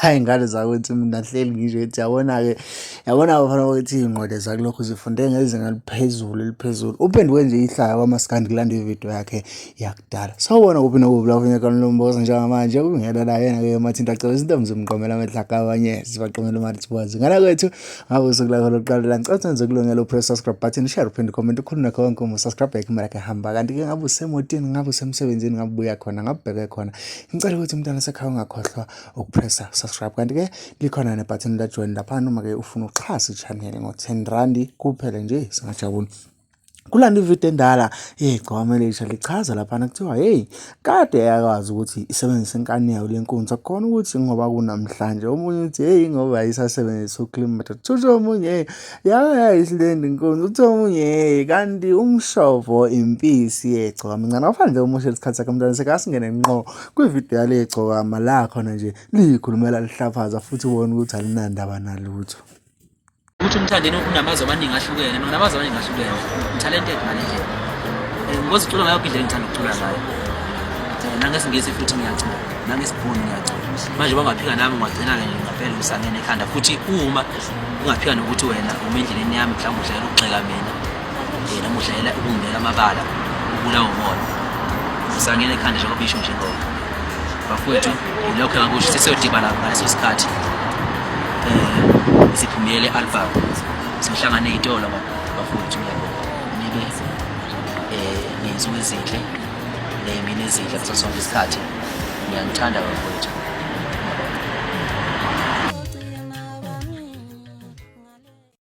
Hayi ingane zakwethu mina hleli ngisho ethi yabona-ke bafana ukuthi iy'nqondo zakulokhu zifunde ngezinga eliphezulu. Uphenduke nje ihlaya kwaMaskandi kulanda ividiyo yakhe yakudala. Sawubona kuphi nokubi lapho enyakani lomboza njengamanje ukungena la yena-ke mathinta acela izinto zimqomela amehla kabanye sibaqomela amathi boze. Ngana kwethu ngabe usuku lakho lokuqala la ngicela senze kulungela upress subscribe button, share uphinde comment ukhuluma nakho wonke umu-subscribe yakhe imali yakhe hamba. Kanti-ke ngabe usemotini, ngabe usemsebenzini, ngabe ubuya khona, ngabe ubheke khona, ngicela ukuthi umntwana sekhaya ungakhohlwa ukupressa subscribe. Kanti-ke likhona nebhathini la-join lapha noma-ke ufuna uxhasa i-channel ngo-R10 kuphela nje singajabuli. Kulanda ividiyo endala igcwama elisha lichaza laphana kuthiwa hey kade yakwazi ukuthi isebenzise inkani yayo le nkunzi akukhona ukuthi ngoba kunamhlanje omunye uthi hey ngoba ayisasebenzisa uclimate uthi omunye hey yayisilenda inkunzi uthi omunye hey kanti umshovo impisi yegcwama incane awufani nje umusha isikhathi sakhe umntwana sekasingene ngqo kwividiyo yale igcwama la khona nje likhulumela lihlaphaza futhi ubona ukuthi alinandaba nalutho. Ukuthi uMthandeni unamazwi amaningi ahlukene, unamazwi amaningi ahlukene, talented ngale ndlela. Ngoba ucula ngayo indlela engithanda ukucula ngayo. Nangesingisi futhi ngiyacula, nangesibhunu ngiyacula. Manje bangaphika nami ngagcina ngempela usangene ekhanda futhi uma ungaphika nokuthi wena uma endleleni yami mhlawumbe udlela ukugxeka mina. Nami udlela ukungibeka amabala, ukulawo umoya. Usangene ekhanda njengoba isho nje ngoba. Bafowethu lokho ngakusho sesiyodibana ngaleso sikhathi. Siphumele album sihlangane izitolo bafowethu nike ngenzuzo ezinhle nemini ezinhle ngaso sonke isikhathi ngiyangithanda bafowethu.